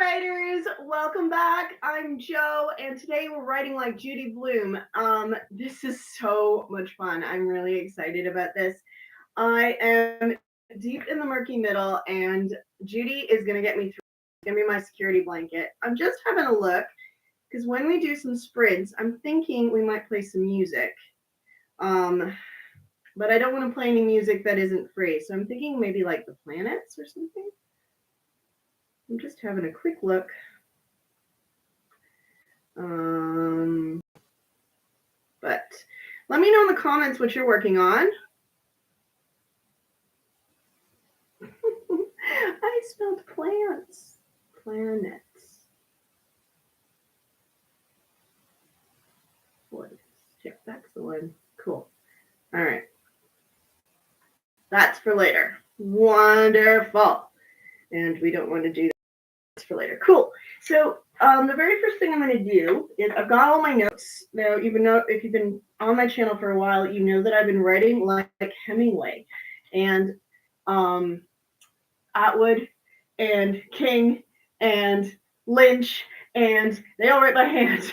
writers, welcome back. I'm Joe, and today we're writing like Judy Blume. This is so much fun. I'm really excited about this. I am deep in the murky middle, and Judy is going to get me through. It's going to be my security blanket. I'm just having a look, because when we do some sprints, I'm thinking we might play some music. But I don't want to play any music that isn't free, so I'm thinking maybe like the planets or something. I'm just having a quick look. But let me know in the comments what you're working on. I spelled plants. Planets. What? Check, that's the one. Cool. All right. That's for later. Wonderful. And we don't want to do that for later. Cool. So the very first thing I'm going to do is I've got all my notes. Now, even though if you've been on my channel for a while, you know that I've been writing like Hemingway and Atwood and King and Lynch, and they all write by hand.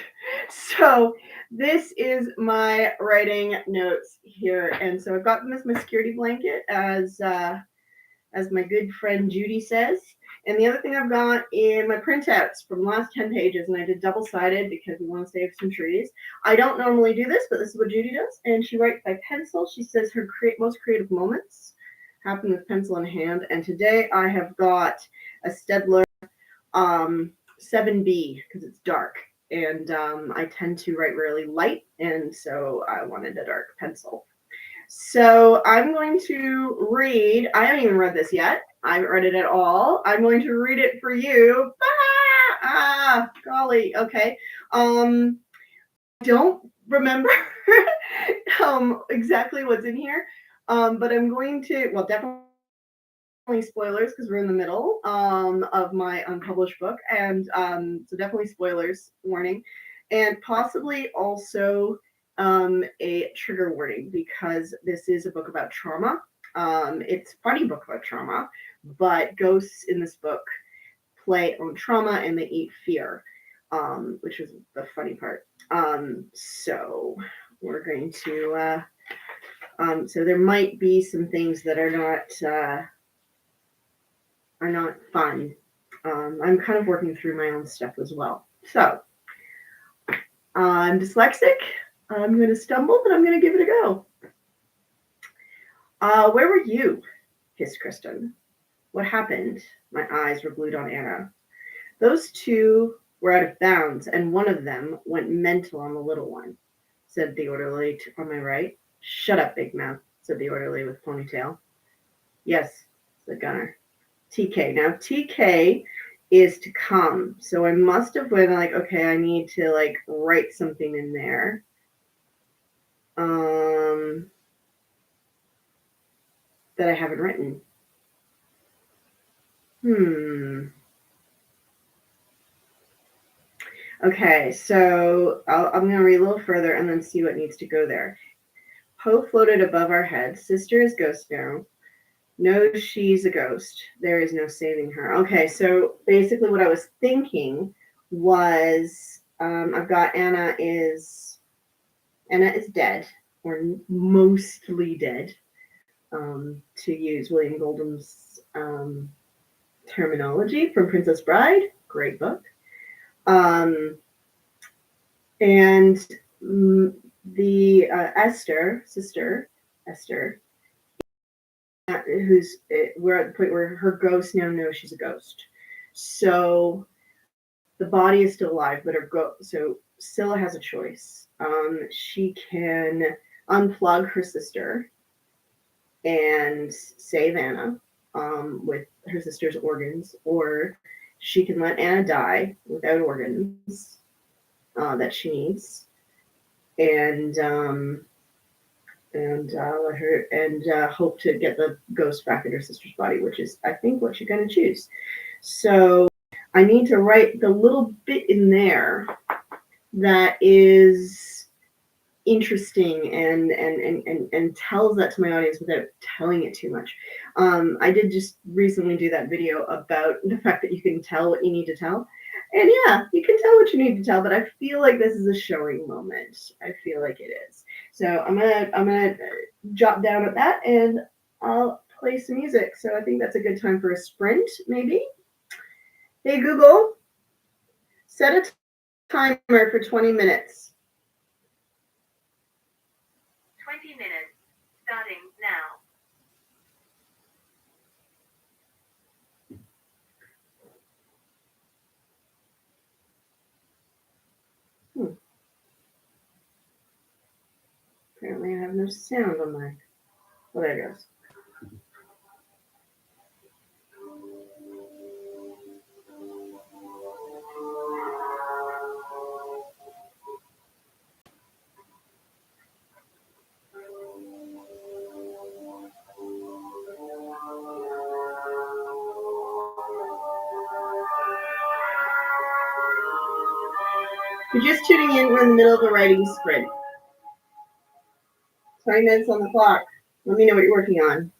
So this is my writing notes here. And so I've got them as my security blanket, as my good friend Judy says. And the other thing I've got in my printouts from the last 10 pages, and I did double-sided because we want to save some trees. I don't normally do this, but this is what Judy does. And she writes by pencil. She says her most creative moments happen with pencil in hand. And today I have got a Stedler 7B because it's dark. And I tend to write really light, and so I wanted a dark pencil. So I'm going to read. I haven't even read this yet. I haven't read it at all. I'm going to read it for you. Golly. Okay. Don't remember exactly what's in here. But I'm going to, well, definitely spoilers because we're in the middle of my unpublished book. And so definitely spoilers warning. And possibly also a trigger warning because this is a book about trauma. It's a funny book about trauma, but ghosts in this book play on trauma and they eat fear, which is the funny part. So we're going to, so there might be some things that are not fun. I'm kind of working through my own stuff as well. So I'm dyslexic. I'm going to stumble, but I'm going to give it a go. Where were you? Hissed Kristen. What happened? My eyes were glued on Anna. Those two were out of bounds, and one of them went mental on the little one, said the orderly on my right. Shut up, big mouth, said the orderly with ponytail. Yes, said Gunner. TK. Now, TK is to come. So I must have been like, okay, I need to like write something in there. That I haven't written. Okay, so I'm going to read a little further and then see what needs to go there. Poe floated above our heads. Sister is ghost now. Knows she's a ghost. There is no saving her. Okay, so basically what I was thinking was I've got Anna is dead, or mostly dead, to use William Goldham's terminology from Princess Bride. Great book. And the sister Esther, we're at the point where her ghost now knows she's a ghost. So the body is still alive, but so Scylla has a choice. She can unplug her sister and save Anna with her sister's organs, or she can let Anna die without organs that she needs, and let her hope to get the ghost back in her sister's body, which is, I think, what she's going to choose. So I need to write the little bit in there that is interesting and tells that to my audience without telling it too much. I did just recently do that video about the fact that you can tell what you need to tell. And yeah, you can tell what you need to tell, but I feel like this is a showing moment. I feel like it is. So I'm gonna jot down at that and I'll play some music. So I think that's a good time for a sprint, maybe. Hey Google, set a timer for 20 minutes. 20 minutes, starting now. Apparently I have no sound on my, well, there it goes. If you're just tuning in, we're in the middle of a writing sprint. 20 minutes on the clock. Let me know what you're working on.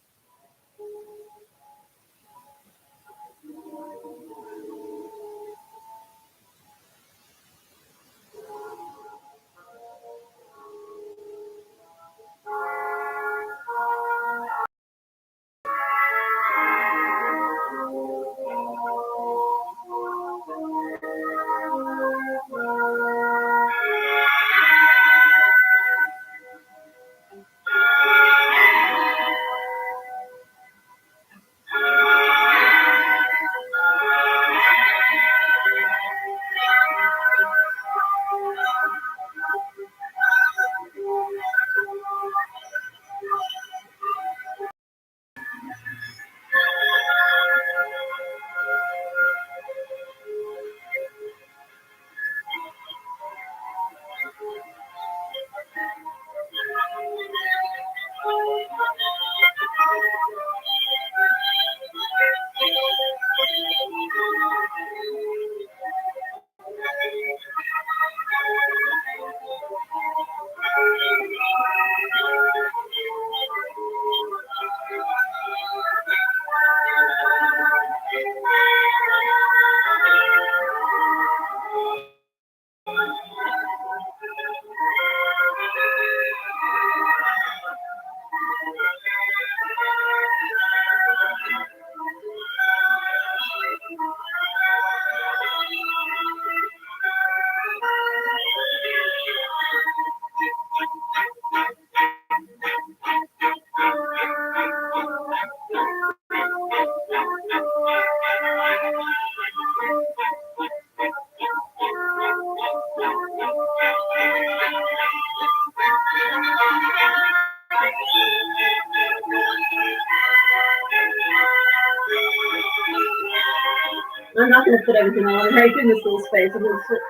I'm not going to put everything on right in this little space. I'm going to sleep.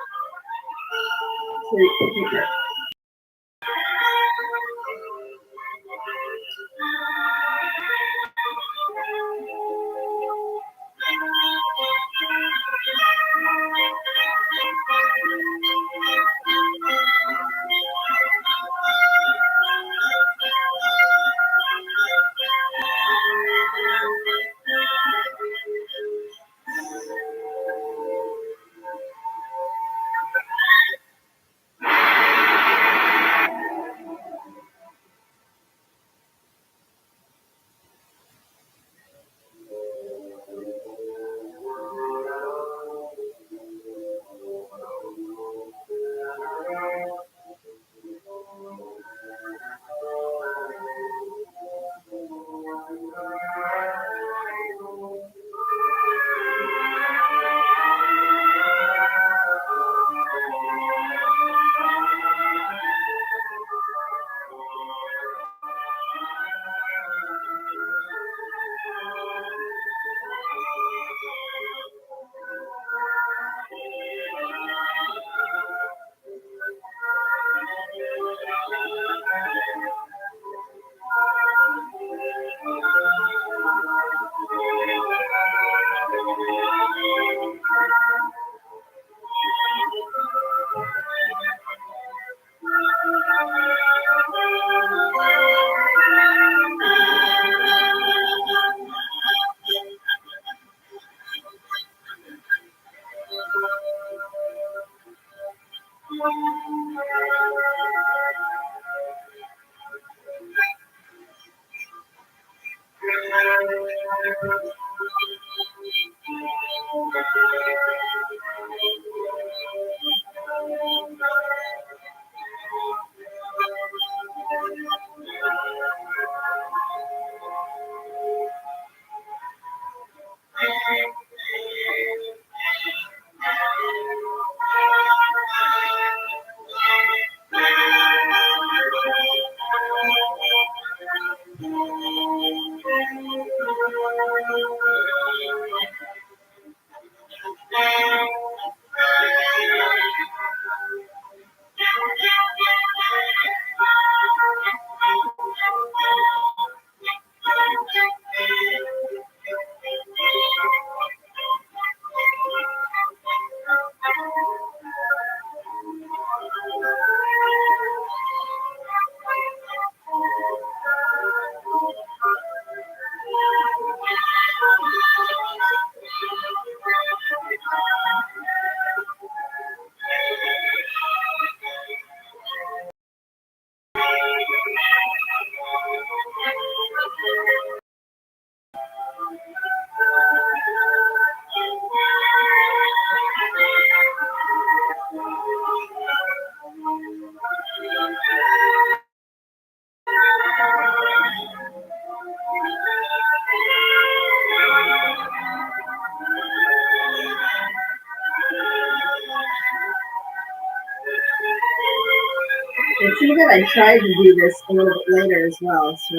Let's see that I tried to do this a little bit later as well, so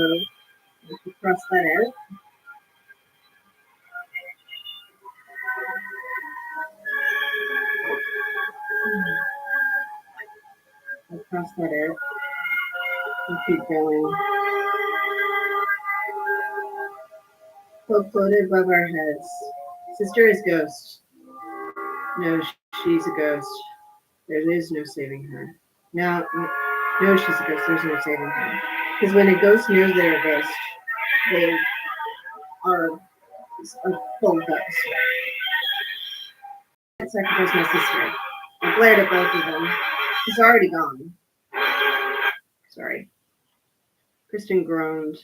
if you cross that out. I'll cross that out. We'll keep going. Hope floated above our heads. Sister is ghost. No, she's a ghost. There is no saving her. No, she's a ghost. There's no saving her. Because when a ghost knows they're a ghost, they are a full ghost. I sacrificed my sister. I glared at both of them. She's already gone. Sorry. Kristen groaned.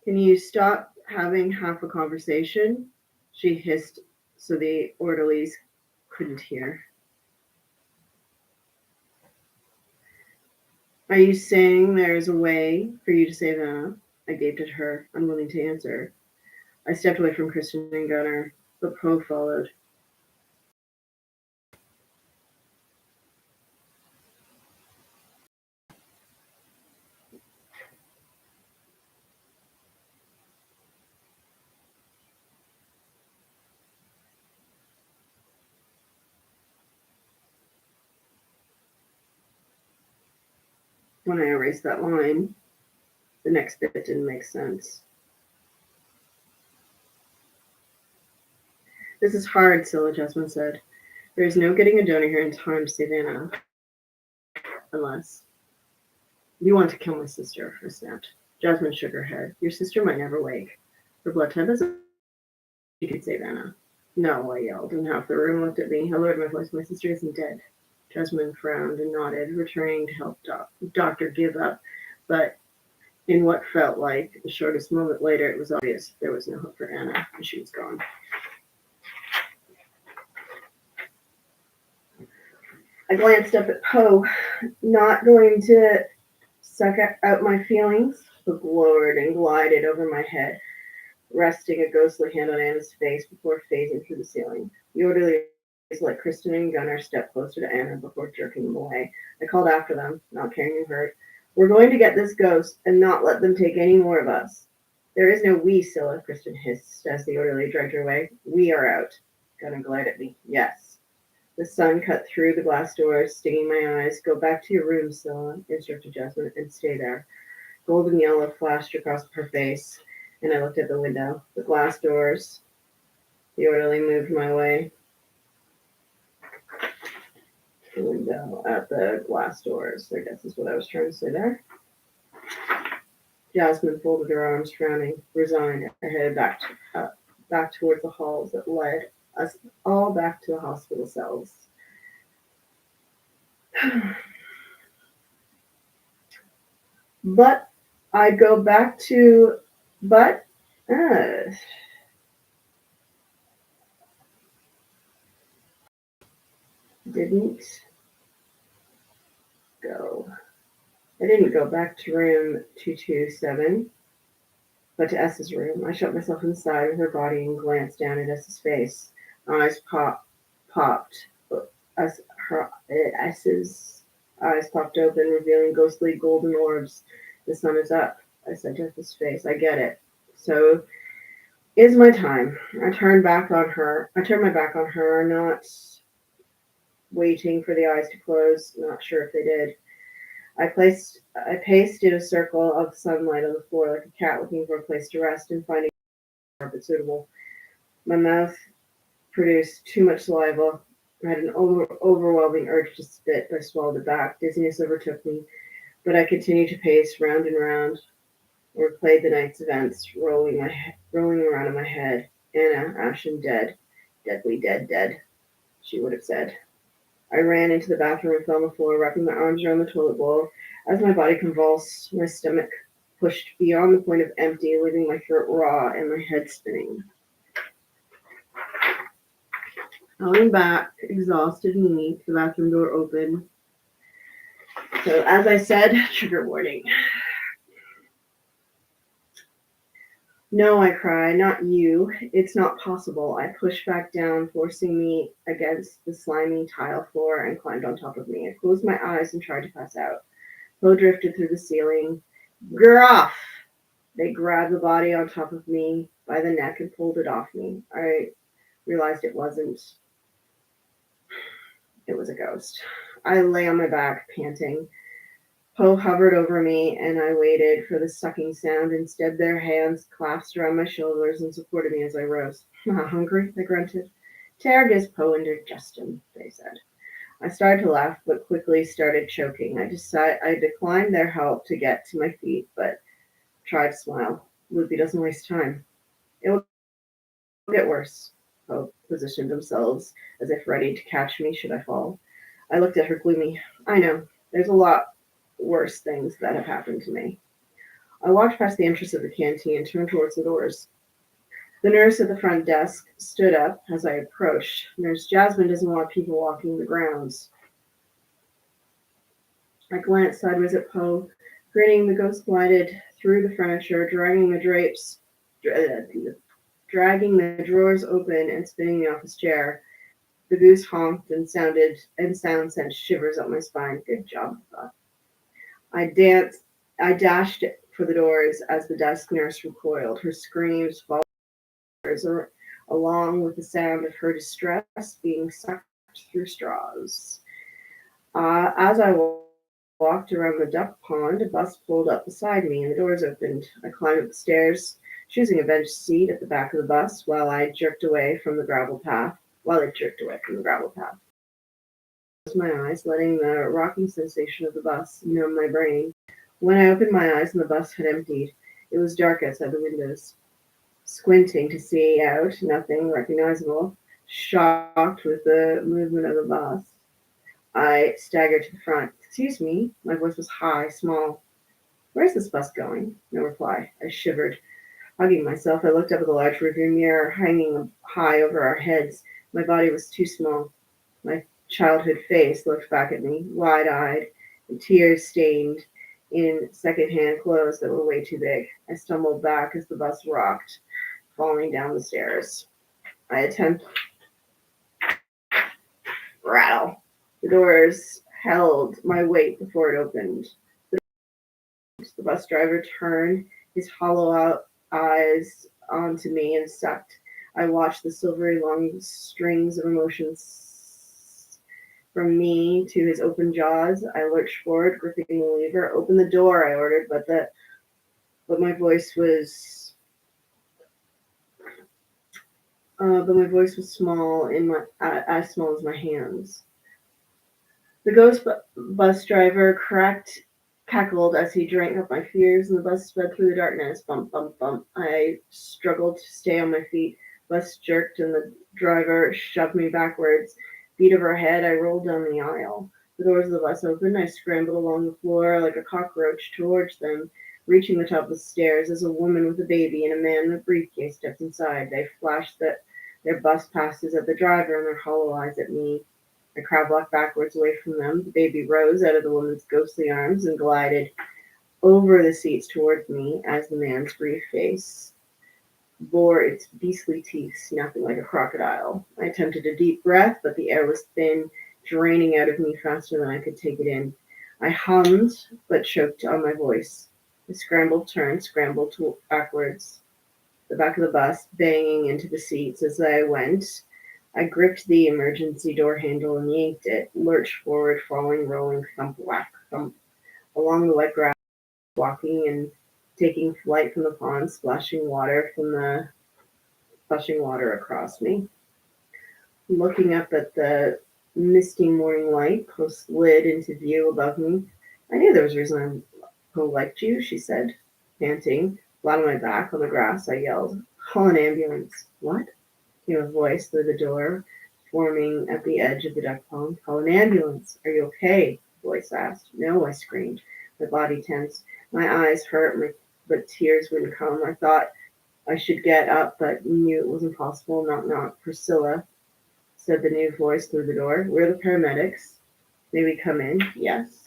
Can you stop having half a conversation? She hissed so the orderlies couldn't hear. Are you saying there's a way for you to save Anna? I gaped at her, unwilling to answer. I stepped away from Kristen and Gunnar, but Poe followed. When I erased that line, the next bit didn't make sense. This is hard, Scylla, Jasmine said. There is no getting a donor here in time to save Anna. Unless you want to kill my sister, I snapped. Jasmine shook her head. Your sister might never wake. Her blood type is she could save Anna. No, I yelled, and half the room looked at me. I lowered my voice. My sister isn't dead. Jasmine frowned and nodded, returning to help Doctor give up. But in what felt like the shortest moment later, it was obvious there was no hope for Anna, and she was gone. I glanced up at Poe, not going to suck out my feelings, but glowered and glided over my head, resting a ghostly hand on Anna's face before phasing through the ceiling. The orderlies let Kristen and Gunnar step closer to Anna before jerking them away. I called after them, not caring who heard. We're going to get this ghost and not let them take any more of us. There is no we, Scylla, Kristen hissed as the orderly dragged her away. We are out. Gunnar glared at me. Yes. The sun cut through the glass doors, stinging my eyes. Go back to your room, Scylla, instructed Jasmine, and stay there. Golden yellow flashed across her face, and I looked at the window. The glass doors. The orderly moved my way. The window at the glass doors, I guess is what I was trying to say there. Jasmine folded her arms, frowning, resigned. I headed back towards the halls that led us all back to the hospital cells. But I Uh, didn't go. I didn't go back to room 227, but to S's room. I shut myself inside with her body and glanced down at S's face. My eyes popped. As S's eyes popped open, revealing ghostly golden orbs. The sun is up, I said to S's face. I get it. So is my time. I turned my back on her, not waiting for the eyes to close, not sure if they did. I paced in a circle of sunlight on the floor like a cat looking for a place to rest and finding a carpet suitable. My mouth produced too much saliva. I had an overwhelming urge to spit, but I swallowed it back. Dizziness overtook me, but I continued to pace round and round, or replayed the night's events, rolling around in my head. Anna, ashen dead, deadly dead, she would have said. I ran into the bathroom and fell on the floor, wrapping my arms around the toilet bowl. As my body convulsed, my stomach pushed beyond the point of empty, leaving my throat raw and my head spinning. I leaned back, exhausted and weak, the bathroom door open. So, as I said, trigger warning. No, I cry, not you. It's not possible. I pushed back down, forcing me against the slimy tile floor and climbed on top of me. I closed my eyes and tried to pass out. Poe drifted through the ceiling. Gruff! They grabbed the body on top of me by the neck and pulled it off me. I realized it wasn't. It was a ghost. I lay on my back, panting. Poe hovered over me, and I waited for the sucking sound. Instead, their hands clasped around my shoulders and supported me as I rose. Not hungry, I grunted. Tear gives Poe indigestion, they said. I started to laugh, but quickly started choking. I declined their help to get to my feet, but tried to smile. Loopy doesn't waste time. It will get worse. Poe positioned themselves as if ready to catch me should I fall. I looked at her gloomy. I know. There's a lot worse things that have happened to me. I walked past the entrance of the canteen and turned towards the doors. The nurse at the front desk stood up as I approached. Nurse Jasmine doesn't want people walking the grounds. I glanced sideways at Poe. Grinning, the ghost glided through the furniture, dragging the drawers open and spinning me off his chair. The goose honked and sound sent shivers up my spine. Good job, I thought. I dashed for the doors as the desk nurse recoiled. Her screams followed along with the sound of her distress being sucked through straws. As I walked around the duck pond, a bus pulled up beside me and the doors opened. I climbed up the stairs, choosing a bench seat at the back of the bus while I jerked away from the gravel path. I closed my eyes, letting the rocking sensation of the bus numb my brain. When I opened my eyes and the bus had emptied, it was dark outside the windows. Squinting to see out, nothing recognizable. Shocked with the movement of the bus, I staggered to the front. Excuse me, my voice was high, small. Where's this bus going? No reply. I shivered. Hugging myself, I looked up at the large rearview mirror hanging high over our heads. My body was too small. My childhood face looked back at me, wide-eyed, and tears stained in second-hand clothes that were way too big. I stumbled back as the bus rocked, falling down the stairs. I attempted rattle. The doors held my weight before it opened. The bus driver turned his hollow eyes onto me and sucked. I watched the silvery long strings of emotions from me to his open jaws. I lurched forward, gripping the lever. Open the door, I ordered, but my voice was small as small as my hands. The ghost bus driver cackled as he drank up my fears, and the bus sped through the darkness. Bump, bump, bump. I struggled to stay on my feet. Bus jerked, and the driver shoved me backwards. Feet over head, I rolled down the aisle. The doors of the bus opened. I scrambled along the floor like a cockroach towards them. reaching the top of the stairs as a woman with a baby and a man in a briefcase stepped inside. They flashed their bus passes at the driver and their hollow eyes at me. I crowd walked backwards away from them. The baby rose out of the woman's ghostly arms and glided over the seats towards me as the man's brief face bore its beastly teeth, snapping like a crocodile. I attempted a deep breath, but the air was thin, draining out of me faster than I could take it in. I hummed, but choked on my voice. I scrambled backwards, the back of the bus banging into the seats as I went. I gripped the emergency door handle and yanked it, lurched forward, falling, rolling, thump, whack, thump, along the wet grass, walking and taking flight from the pond, splashing water across me. Looking up at the misty morning light, Poe slid into view above me. I knew there was a reason Poe liked you, she said, panting. Flat on my back on the grass, I yelled, "Call an ambulance." What? Came a voice through the door, forming at the edge of the duck pond. Call an ambulance. Are you okay? The voice asked. No, I screamed, my body tense. My eyes hurt, but tears wouldn't come. I thought I should get up, but knew it was impossible. Knock, knock. Priscilla, said the new voice through the door. We're the paramedics. May we come in? Yes.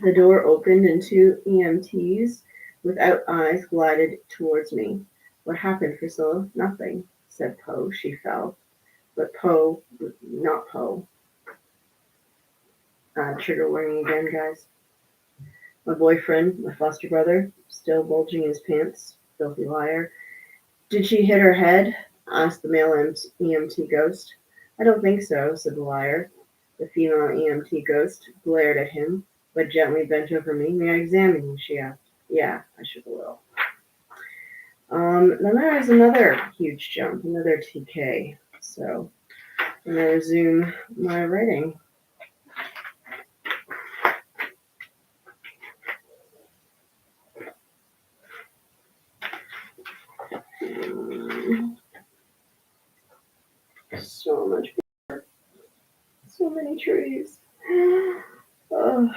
The door opened and two EMTs without eyes glided towards me. What happened, Priscilla? Nothing, said Poe. She fell. But Poe, not Poe. Trigger warning again, guys. My boyfriend, my foster brother, still bulging in his pants. Filthy liar. Did she hit her head? Asked the male EMT ghost. I don't think so, said the liar. The female EMT ghost glared at him, but gently bent over me. May I examine you? She asked. Yeah, I shook a little. Then there was another huge jump, another TK. So I'm going to resume my writing. So much beer. So many trees. Oh.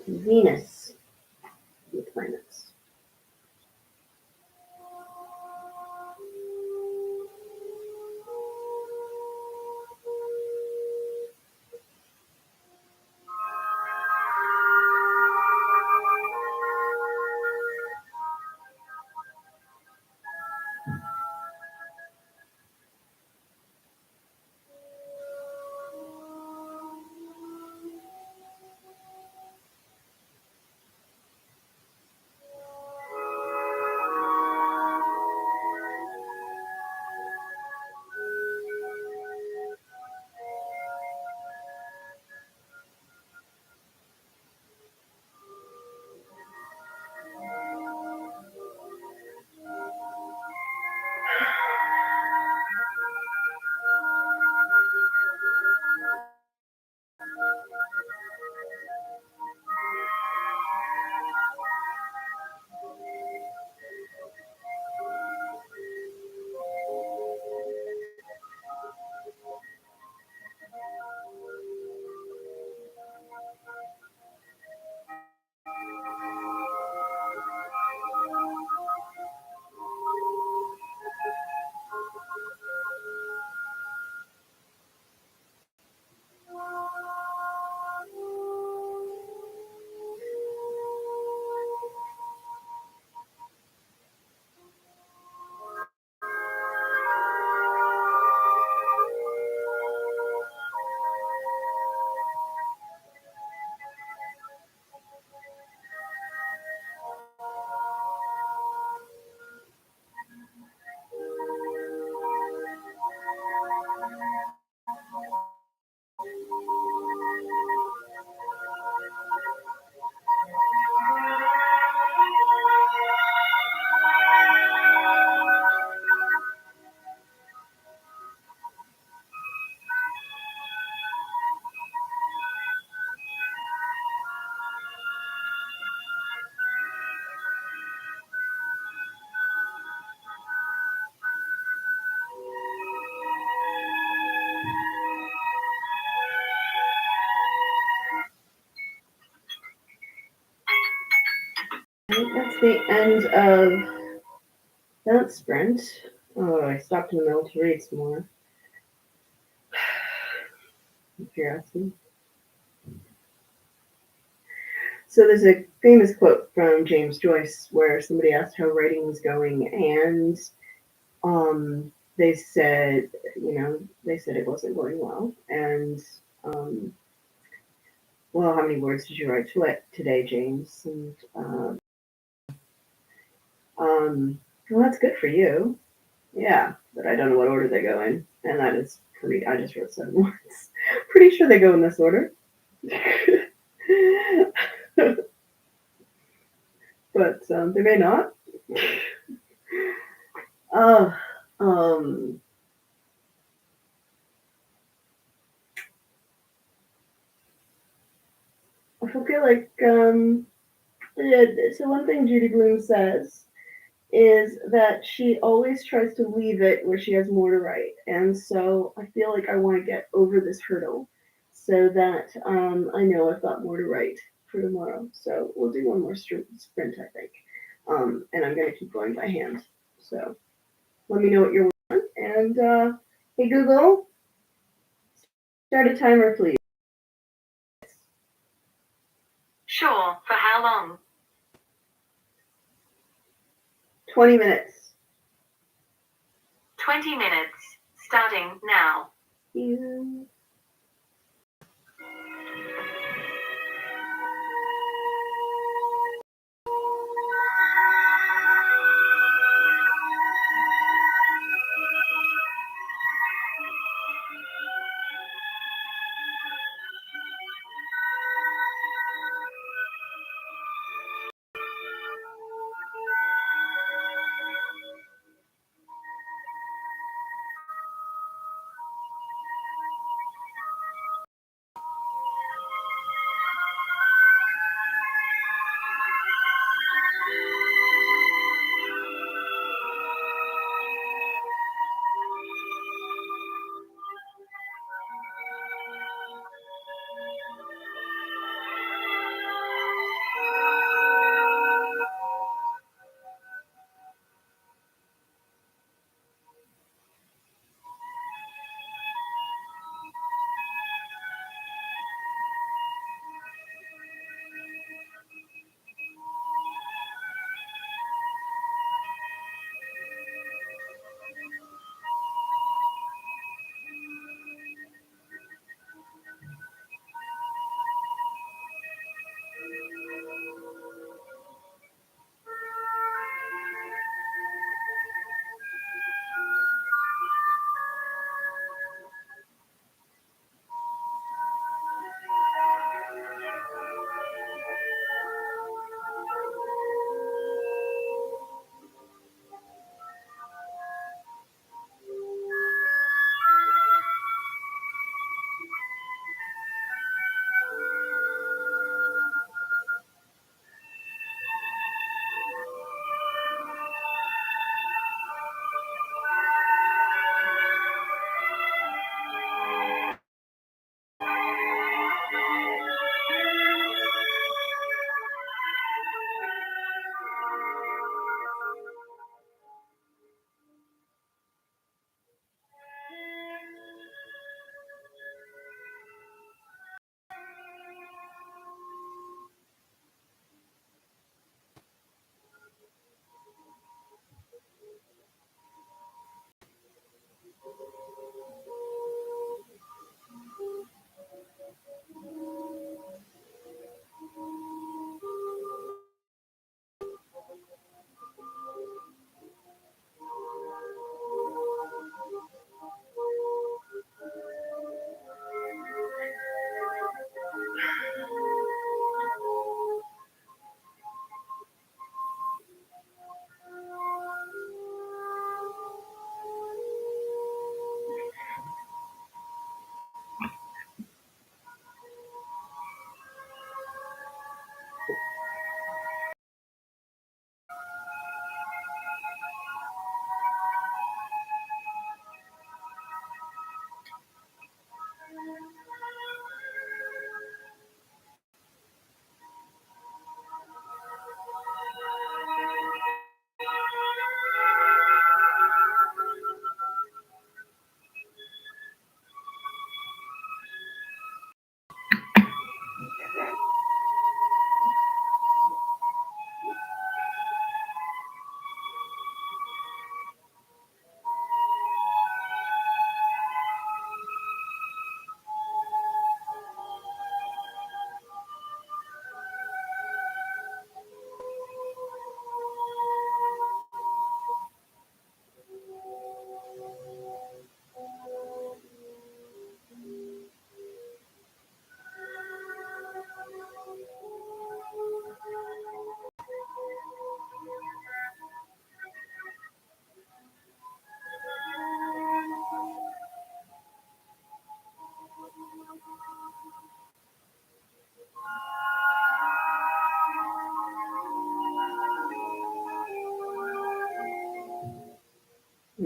Venus, the planets. I think that's the end of that sprint. Oh, I stopped in the middle to read some more. If you're asking. So there's a famous quote from James Joyce where somebody asked how writing was going, and they said, they said it wasn't going well. And well, how many words did you write today, James? And well, that's good for you. Yeah, but I don't know what order they go in, and that is pretty. I just wrote 7 words. Pretty sure they go in this order. But they may not. Uh, um, I feel like yeah, so one thing Judy Blume says is that she always tries to leave it where she has more to write, and so I feel like I want to get over this hurdle so that I know I've got more to write for tomorrow. So we'll do one more sprint, I think, and I'm going to keep going by hand. So let me know what you're working on, and hey Google, start a timer, please. Sure, for how long? 20 minutes. 20 minutes, starting now. Yeah.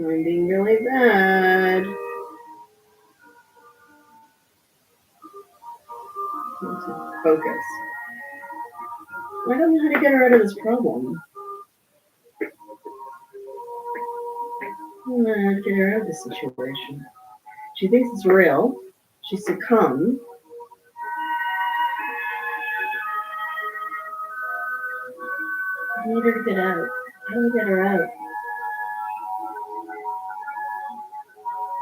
I'm being really bad. Let's focus. I don't know how to get her out of this problem. I don't know how to get her out of this situation. She thinks it's real. She succumbed. I need her to get out. How do we get her out?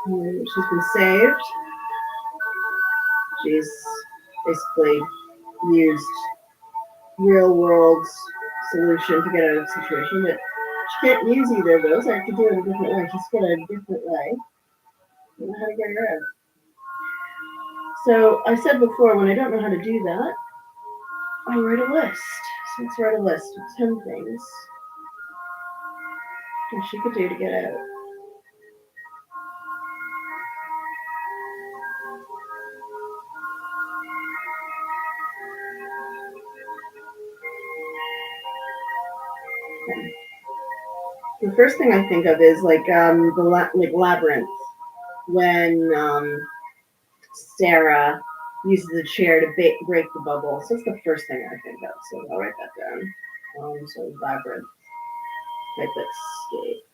She's been saved. She's basically used real world solution to get out of the situation, but she can't use either of those. I have to do it a different way. She's got a different way. I don't know how to get her out. So I said before, when I don't know how to do that, I'll write a list. So let's write a list of 10 things that she could do to get out. Okay. The first thing I think of is like the labyrinth, when Sarah uses a chair to break the bubble. So that's the first thing I think of. So I'll write that down. So labyrinth, type escape.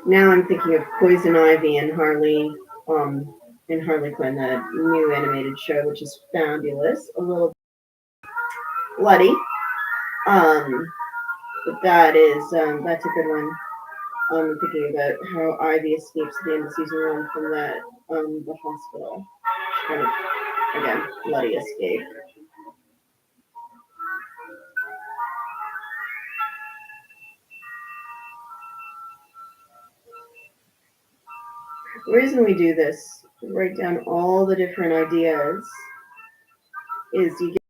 Now I'm thinking of Poison Ivy and Harley Quinn, the new animated show, which is fabulous. A little bloody, but that's a good one. I'm thinking about how Ivy escapes at the end of season 1 from the hospital. Kind of, again, bloody escape. The reason we do this, write down all the different ideas, is you get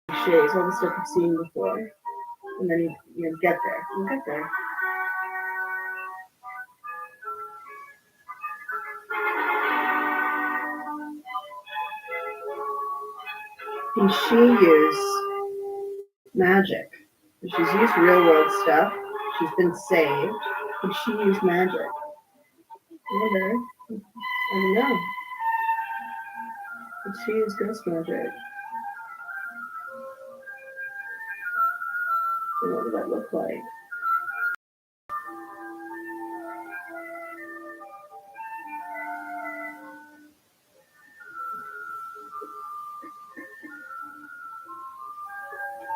cliches, all the stuff you've seen before, and then you get there. You get there. Can she use magic? She's used real world stuff. She's been saved. Can she use magic? Never. I don't know. Can she use ghost magic? So what would that look like?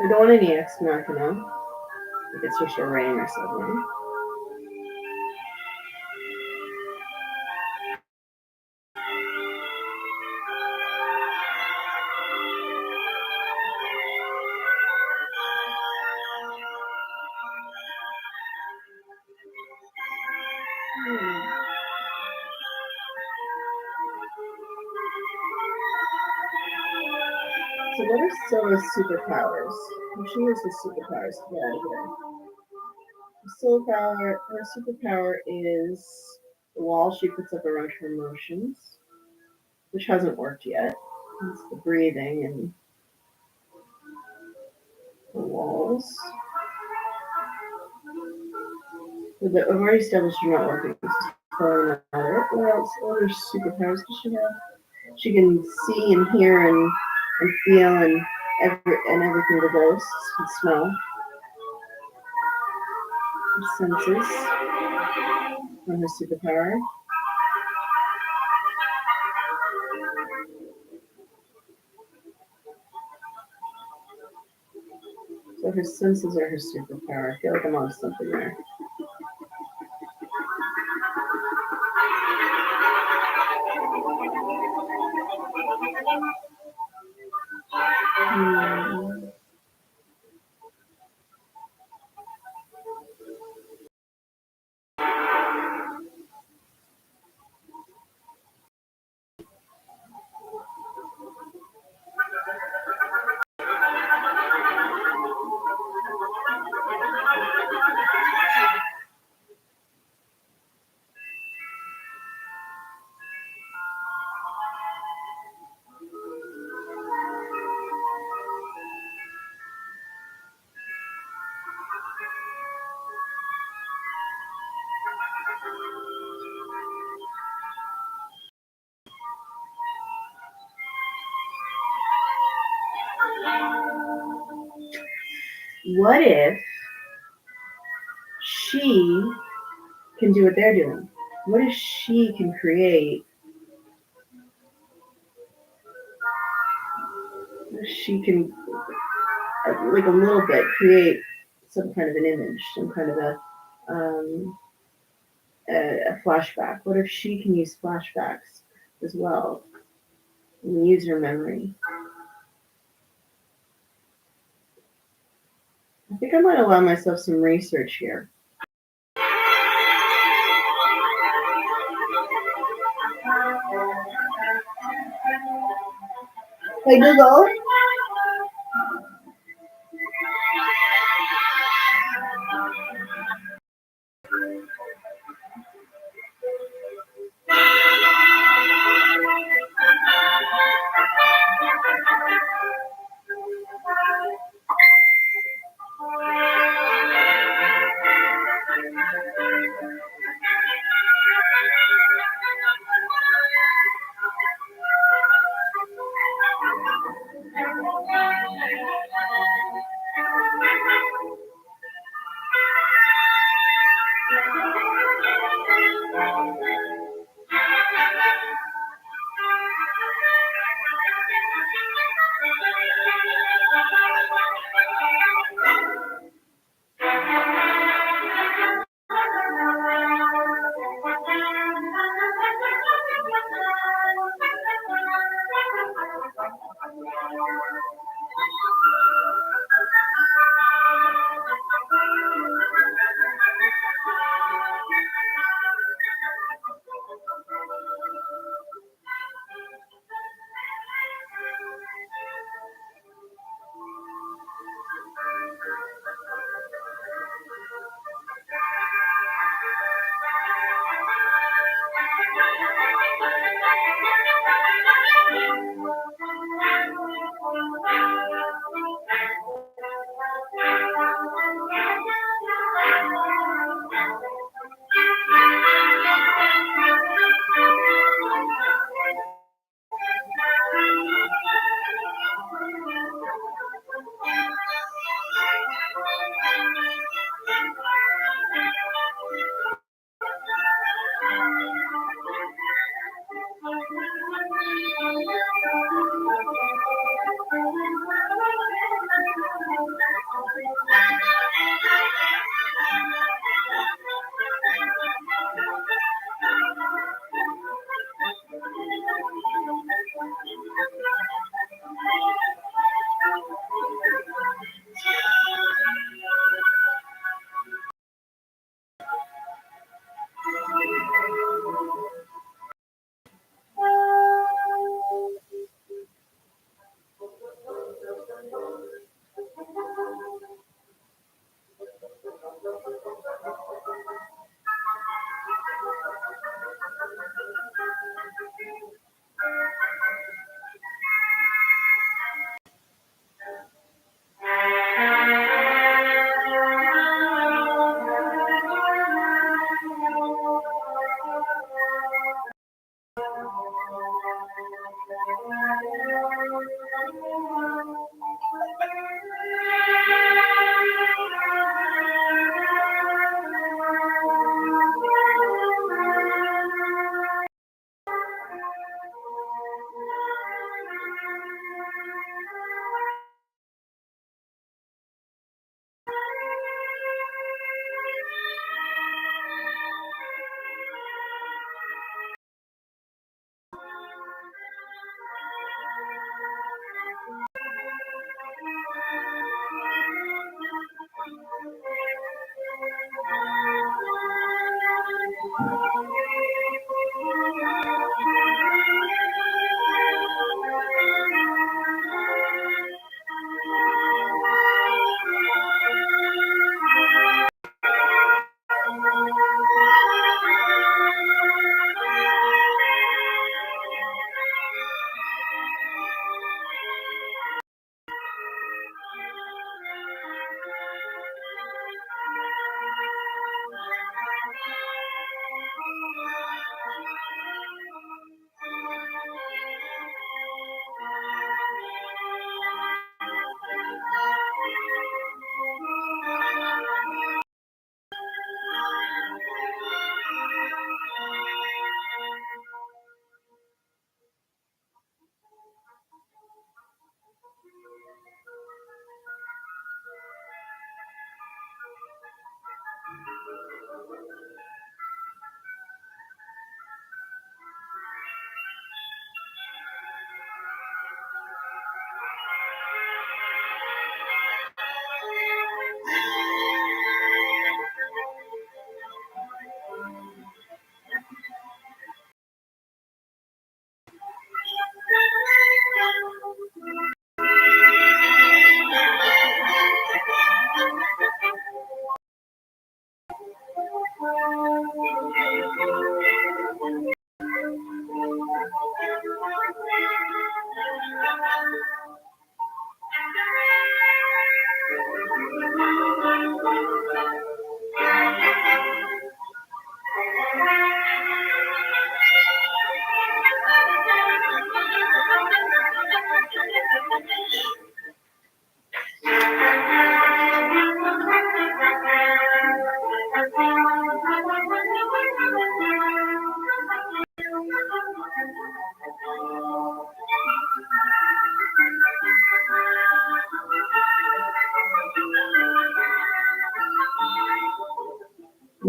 I don't want any ex machina. Like it's just a rain or something. So what are Scylla's superpowers? She uses superpowers to get out of here. Her superpower is the wall she puts up around her emotions, which hasn't worked yet. It's the breathing and the walls. I've already established you're not working. This is probably not it. What else? What other superpowers does she have? She can see and hear and feel and everything the ghosts can smell. Her senses are her superpower. So her senses are her superpower. I feel like I'm on something there. what if she can do what they're doing? What if she can create? She can, like a little bit, create some kind of an image, some kind of um, a flashback. What if she can use flashbacks as well and use her memory? I think I might allow myself some research here. Hey Google.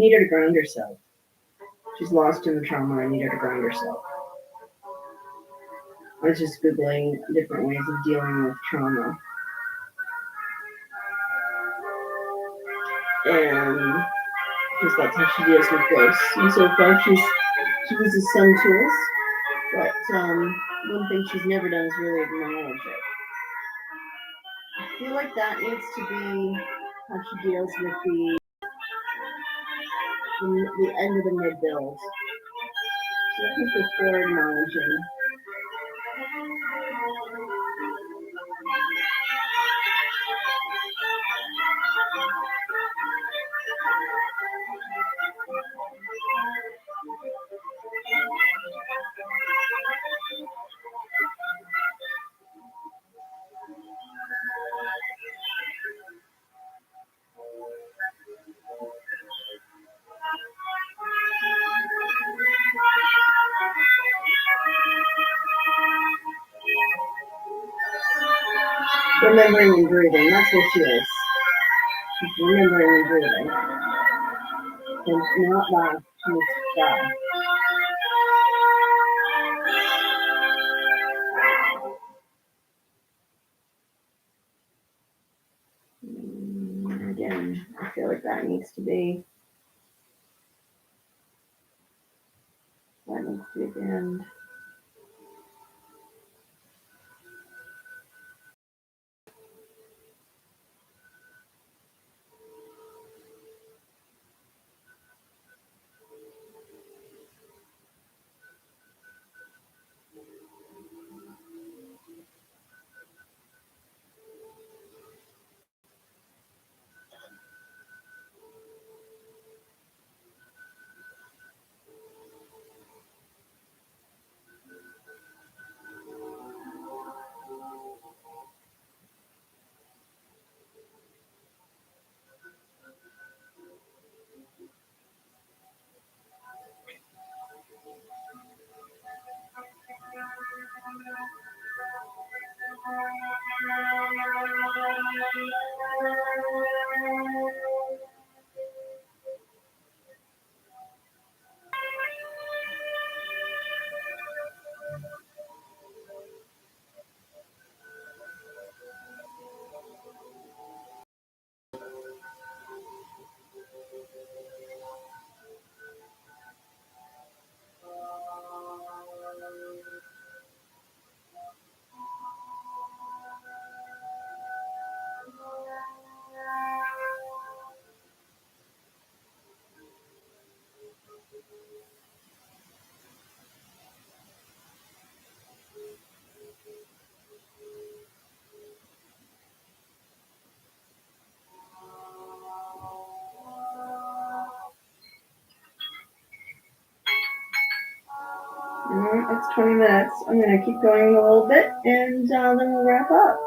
need her to ground herself. She's lost in the trauma. I need her to ground herself. I was just Googling different ways of dealing with trauma. And because that's how she deals with ghosts. And so far she uses some tools, but one thing she's never done is really acknowledge it. I feel like that needs to be how she deals with the end of the mid-build. So I think before acknowledging. Remembering and breathing, that's what she is. She's remembering and breathing. And not laugh, she needs to cry. Again, I feel like that needs to be the end. It's 20 minutes. I'm going to keep going a little bit, and then we'll wrap up.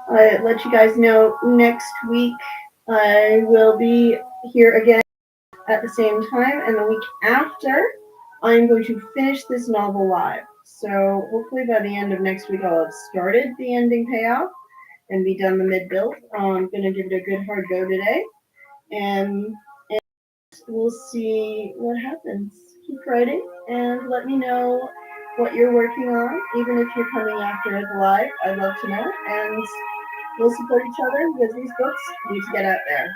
I let you guys know next week I will be here again at the same time, and the week after I'm going to finish this novel live. So hopefully by the end of next week I'll have started the ending payoff and be done the mid-build. I'm going to give it a good hard go today, and we'll see what happens. Keep writing and let me know what you're working on, even if you're coming after it live. I'd love to know, and we'll support each other because these books need to get out there,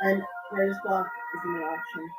and writer's block isn't an option.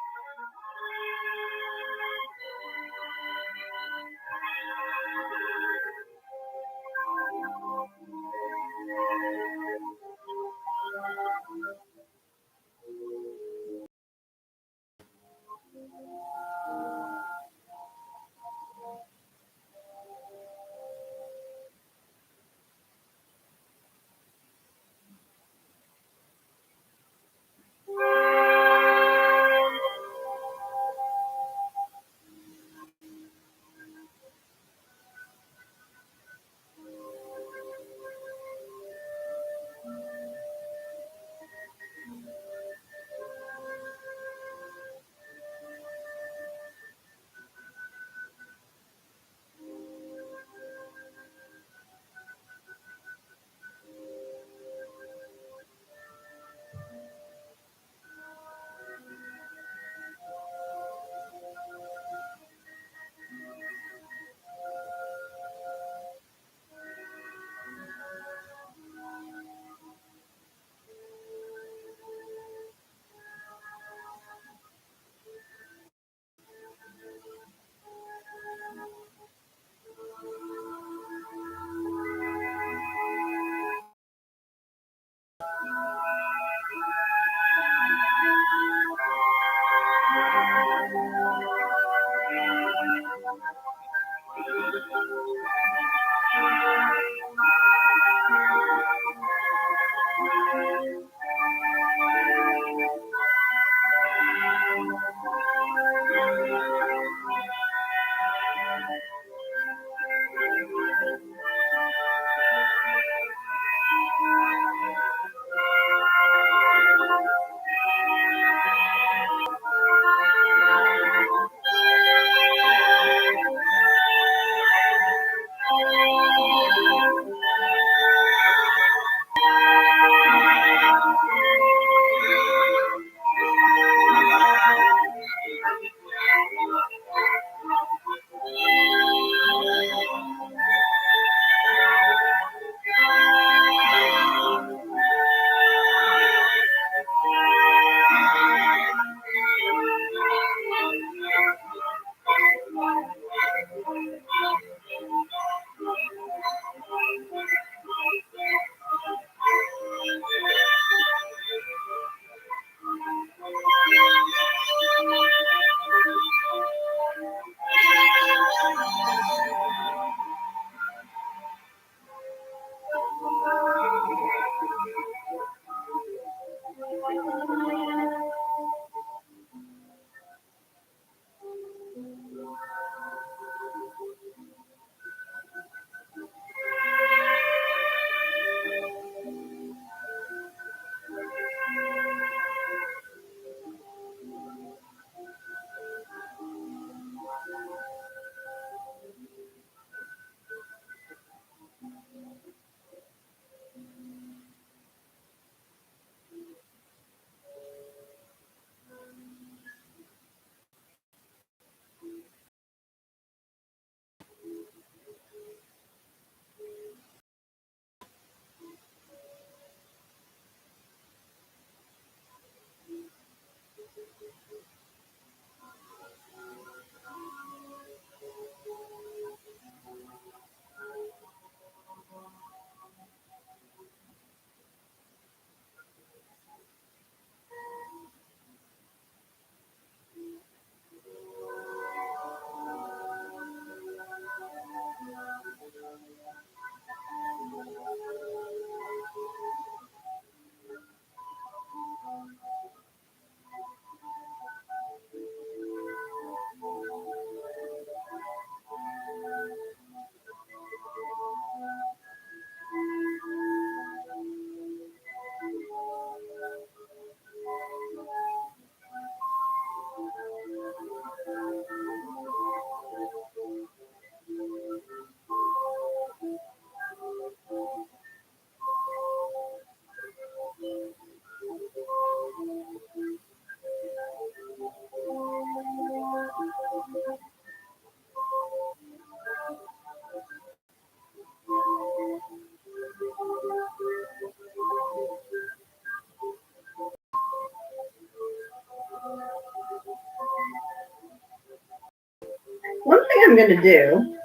I'm going to do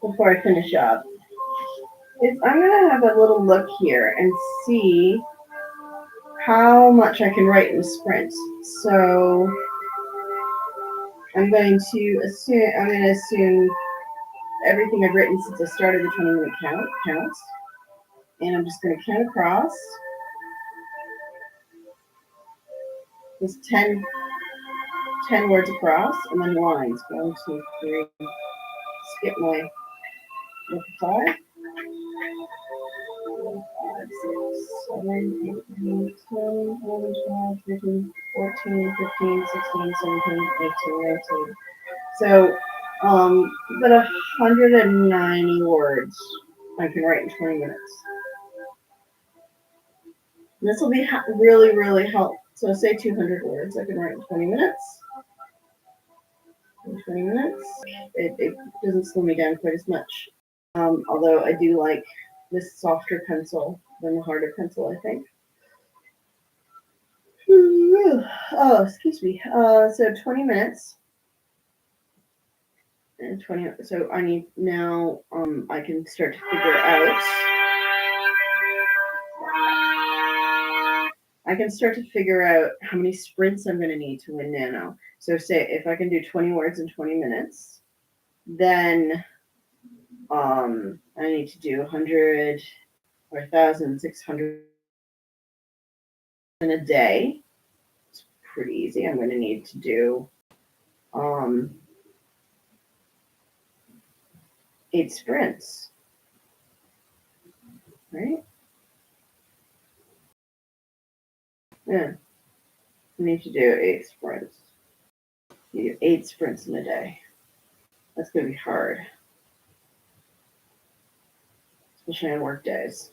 before I finish up is I'm going to have a little look here and see how much I can write in sprints. So I'm going to assume everything I've written since I started the 20-minute count counts. And I'm just going to count across. Just 10 words across, and then lines. 1, 2, 3. Skip my 5. 4, 5, 6, 7, 8, 9, 10, 11, 12, 13, 14, 15, 16, 17, 18, 19. So, but 190 words I can write in 20 minutes. This will be really, really helpful. So say 200 words I can write in 20 minutes. In 20 minutes, it doesn't slow me down quite as much. Although I do like this softer pencil than the harder pencil, I think. Oh, excuse me. So 20 minutes. And 20, so I need now, I can start to figure out. I can start to figure out how many sprints I'm going to need to win nano. So say if I can do 20 words in 20 minutes, then I need to do 100 or 1,600 in a day. It's pretty easy. I'm going to need to do 8 sprints, right? Yeah, I need to do 8 sprints. You do 8 sprints in a day. That's going to be hard, especially on work days,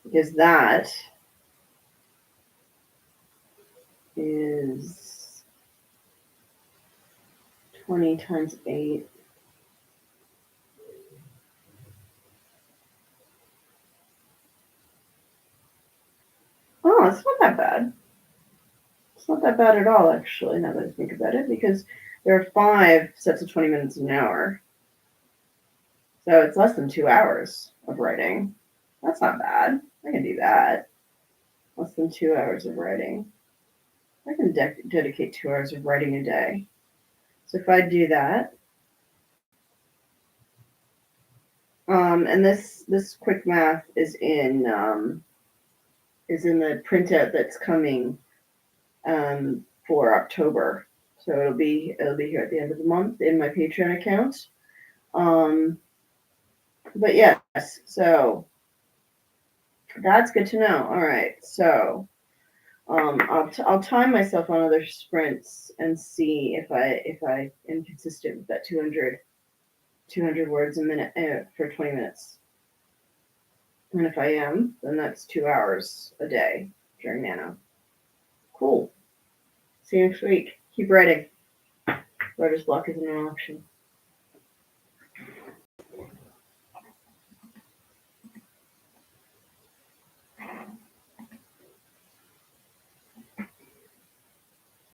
because that is 20 times 8. Oh, it's not that bad. It's not that bad at all, actually, now that I think about it, because there are 5 sets of 20 minutes an hour. So it's less than 2 hours of writing. That's not bad. I can do that. Less than 2 hours of writing. I can dedicate 2 hours of writing a day. So if I do that, and this quick math is in the printout that's coming for October. So it'll be here at the end of the month in my Patreon account. But yes, so that's good to know. All right, so I'll time myself on other sprints and see if I am consistent with that 200 words a minute for 20 minutes. And if I am, then that's 2 hours a day during nano. Cool. See you next week. Keep writing. Writer's block isn't an option.